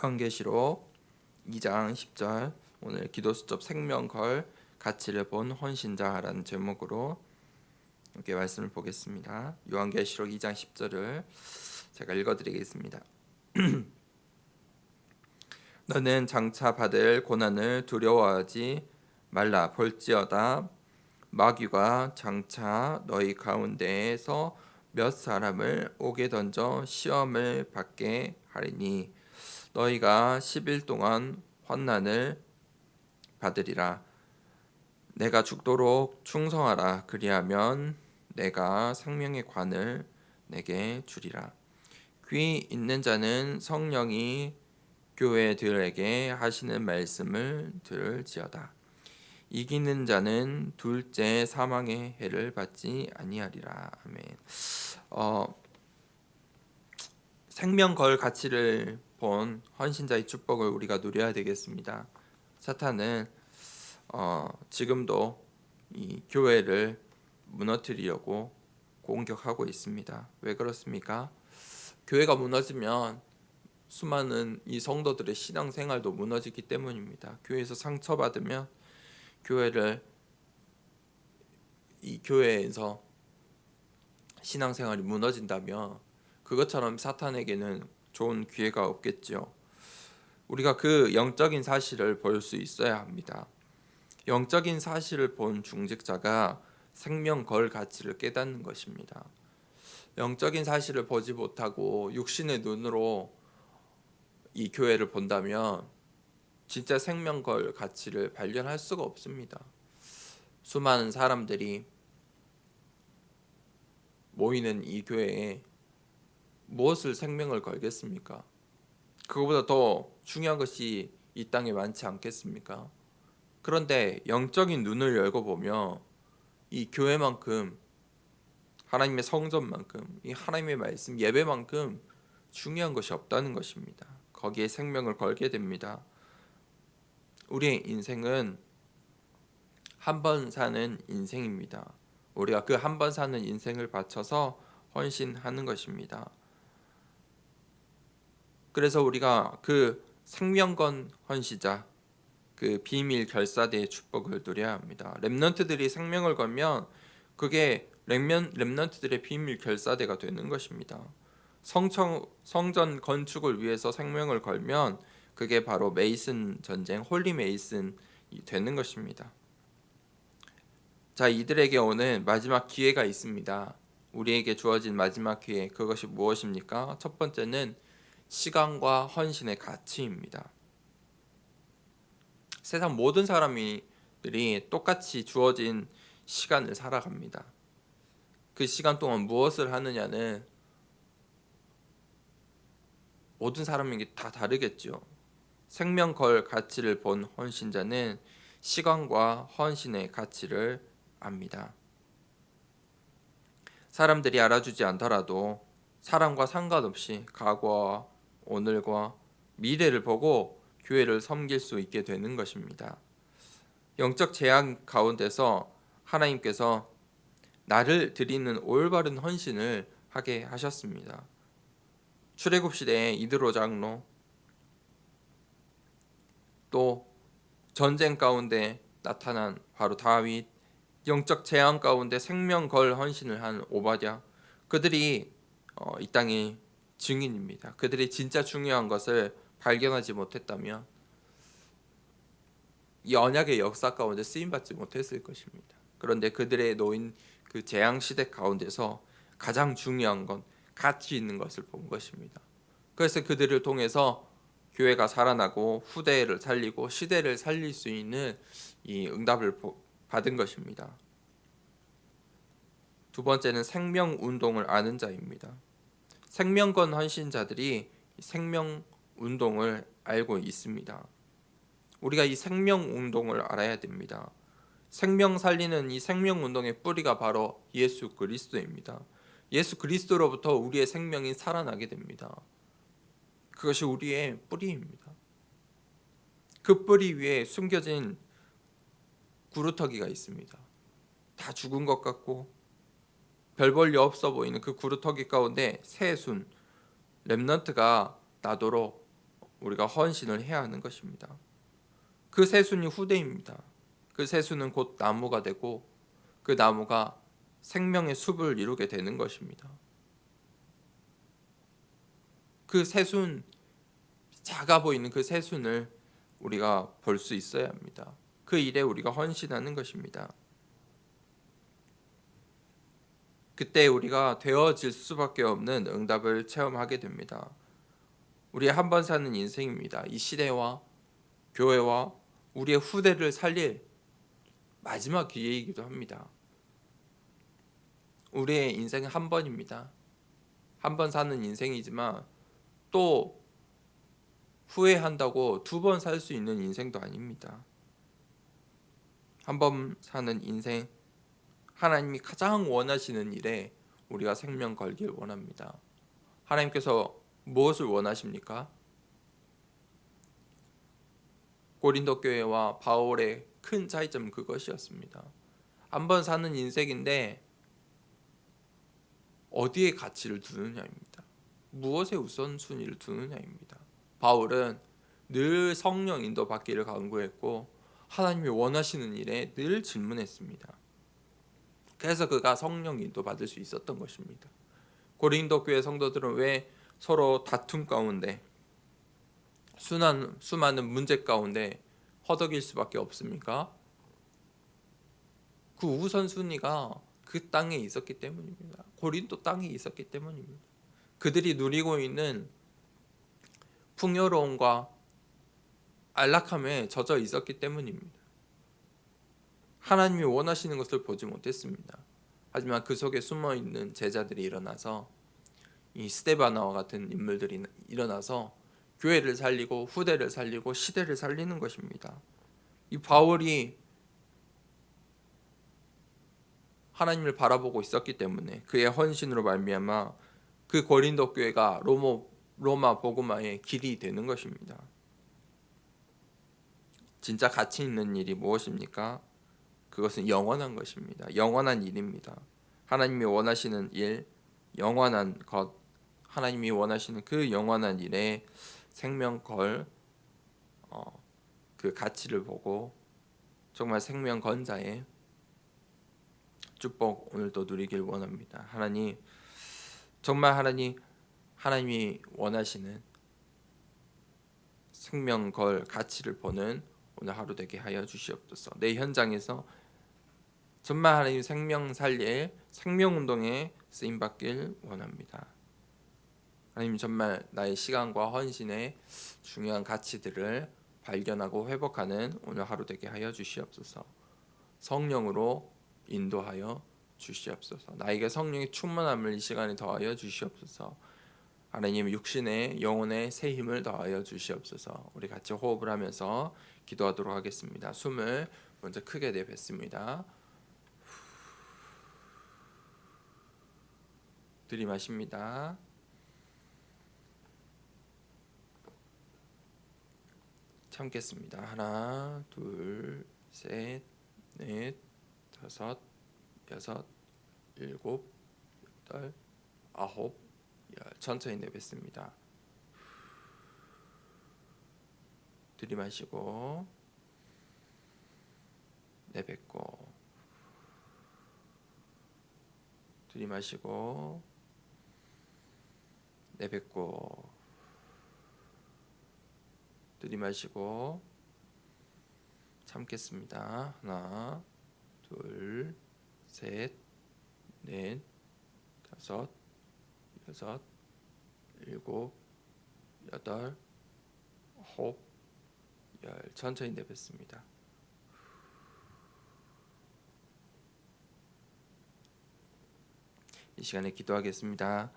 요한계시록 2장 10절 오늘 기도 수첩 생명 걸 가치를 본 헌신자라는 제목으로 이렇게 말씀을 보겠습니다. 요한계시록 2장 10절을 제가 읽어드리겠습니다. 너는 장차 받을 고난을 두려워하지 말라. 볼지어다 마귀가 장차 너희 가운데에서 몇 사람을 옥에 던져 시험을 받게 하리니 너희가 10일 동안 환난을 받으리라. 내가 죽도록 충성하라. 그리하면 내가 생명의 관을 내게 주리라. 귀 있는 자는 성령이 교회들에게 하시는 말씀을 들을지어다. 이기는 자는 둘째 사망의 해를 받지 아니하리라. 아멘. 생명 걸 가치를 본 헌신자의 축복을 우리가 누려야 되겠습니다. 사탄은 지금도 이 교회를 무너뜨리려고 공격하고 있습니다. 왜 그렇습니까? 교회가 무너지면 수많은 이 성도들의 신앙생활도 무너지기 때문입니다. 교회에서 상처받으면 이 교회에서 신앙생활이 무너진다면 그것처럼 사탄에게는 좋은 기회가 없겠죠. 우리가 그 영적인 사실을 볼 수 있어야 합니다. 영적인 사실을 본 중직자가 생명 걸 가치를 깨닫는 것입니다. 영적인 사실을 보지 못하고 육신의 눈으로 이 교회를 본다면 진짜 생명 걸 가치를 발견할 수가 없습니다. 수많은 사람들이 모이는 이 교회에 무엇을 생명을 걸겠습니까? 그거보다 더 중요한 것이 이 땅에 많지 않겠습니까? 그런데 영적인 눈을 열고 보면 이 교회만큼 하나님의 성전만큼 이 하나님의 말씀 예배만큼 중요한 것이 없다는 것입니다. 거기에 생명을 걸게 됩니다. 우리의 인생은 한 번 사는 인생입니다. 우리가 그 한 번 사는 인생을 바쳐서 헌신하는 것입니다. 그래서 우리가 그 생명건 헌시자 그 비밀 결사대의 축복을 누려야 합니다. 렘넌트들이 생명을 걸면 그게 렘넌트들의 비밀 결사대가 되는 것입니다. 성전 건축을 위해서 생명을 걸면 그게 바로 메이슨 전쟁, 홀리 메이슨이 되는 것입니다. 자, 이들에게 오는 마지막 기회가 있습니다. 우리에게 주어진 마지막 기회, 그것이 무엇입니까? 첫 번째는 시간과 헌신의 가치입니다. 세상 모든 사람들이 똑같이 주어진 시간을 살아갑니다. 그 시간 동안 무엇을 하느냐는 모든 사람에게 다 다르겠죠. 생명 걸 가치를 본 헌신자는 시간과 헌신의 가치를 압니다. 사람들이 알아주지 않더라도 사람과 상관없이 과거와 오늘과 미래를 보고 교회를 섬길 수 있게 되는 것입니다. 영적 재앙 가운데서 하나님께서 나를 드리는 올바른 헌신을 하게 하셨습니다. 출애굽 시대에 이드로 장로, 또 전쟁 가운데 나타난 바로 다윗, 영적 재앙 가운데 생명 걸 헌신을 한 오바댜, 그들이 이 땅의 증인입니다. 그들이 진짜 중요한 것을 발견하지 못했다면 이 언약의 역사 가운데 쓰임받지 못했을 것입니다. 그런데 그들의 놓인 그 재앙 시대 가운데서 가장 중요한 건 가치 있는 것을 본 것입니다. 그래서 그들을 통해서 교회가 살아나고 후대를 살리고 시대를 살릴 수 있는 이 응답을 받은 것입니다. 두 번째는 생명 운동을 아는 자입니다. 생명건 헌신자들이 생명 운동을 알고 있습니다. 우리가 이 생명 운동을 알아야 됩니다. 생명 살리는 이 생명 운동의 뿌리가 바로 예수 그리스도입니다. 예수 그리스도로부터 우리의 생명이 살아나게 됩니다. 그것이 우리의 뿌리입니다. 그 뿌리 위에 숨겨진 구루터기가 있습니다. 다 죽은 것 같고 별 볼일 없어 보이는 그 구루터기 가운데 새순 렘넌트가 나도록 우리가 헌신을 해야 하는 것입니다. 그 새순이 후대입니다. 그 새순은 곧 나무가 되고 그 나무가 생명의 숲을 이루게 되는 것입니다. 그 새순, 작아 보이는 그 새순을 우리가 볼 수 있어야 합니다. 그 일에 우리가 헌신하는 것입니다. 그때 우리가 되어질 수밖에 없는 응답을 체험하게 됩니다. 우리 한 번 사는 인생입니다. 이 시대와 교회와 우리의 후대를 살릴 마지막 기회이기도 합니다. 우리의 인생은 한 번입니다. 한 번 사는 인생이지만 또 후회한다고 두 번 살 수 있는 인생도 아닙니다. 한 번 사는 인생, 하나님이 가장 원하시는 일에 우리가 생명 걸길 원합니다. 하나님께서 무엇을 원하십니까? 고린도 교회와 바울의 큰 차이점은 그것이었습니다. 한 번 사는 인생인데 어디에 가치를 두느냐입니다. 무엇에 우선순위를 두느냐입니다. 바울은 늘 성령 인도 받기를 간구했고 하나님이 원하시는 일에 늘 질문했습니다. 그래서 그가 성령 인도 받을 수 있었던 것입니다. 고린도 교회 성도들은 왜 서로 다툼 가운데 수많은 문제 가운데 허덕일 수밖에 없습니까? 그 우선순위가 그 땅에 있었기 때문입니다. 고린도 땅에 있었기 때문입니다. 그들이 누리고 있는 풍요로움과 안락함에 젖어 있었기 때문입니다. 하나님이 원하시는 것을 보지 못했습니다. 하지만 그 속에 숨어 있는 제자들이 일어나서 이 스데바나와 같은 인물들이 일어나서 교회를 살리고 후대를 살리고 시대를 살리는 것입니다. 이 바울이 하나님을 바라보고 있었기 때문에 그의 헌신으로 말미암아 그 고린도 교회가 로마 복음화의 길이 되는 것입니다. 진짜 가치 있는 일이 무엇입니까? 그것은 영원한 것입니다. 영원한 일입니다. 하나님이 원하시는 일, 영원한 것, 하나님이 원하시는 그 영원한 일에 생명 걸 그 가치를 보고 정말 생명 건자의 축복 오늘도 누리길 원합니다. 하나님, 정말 하나님이 원하시는 생명 걸 가치를 보는 오늘 하루 되게 하여 주시옵소서. 내 현장에서 정말 하나님 생명 살릴 생명운동에 쓰임받길 원합니다. 하나님, 정말 나의 시간과 헌신의 중요한 가치들을 발견하고 회복하는 오늘 하루 되게 하여 주시옵소서. 성령으로 인도하여 주시옵소서. 나에게 성령의 충만함을 이 시간에 더하여 주시옵소서. 하나님, 육신의 영혼의 새 힘을 더하여 주시옵소서. 우리 같이 호흡을 하면서 기도하도록 하겠습니다. 숨을 먼저 크게 내뱉습니다. 들이마십니다. 참겠습니다. 하나, 둘, 셋, 넷, 다섯, 여섯, 일곱, 여덟, 아홉, 열. 천천히 내뱉습니다. 들이마시고 내뱉고 들이마시고 내뱉고 들이마시고 참겠습니다. 하나, 둘, 셋, 넷, 다섯, 여섯, 일곱, 여덟, 아홉, 열. 천천히 내뱉습니다. 이 시간에 기도하겠습니다.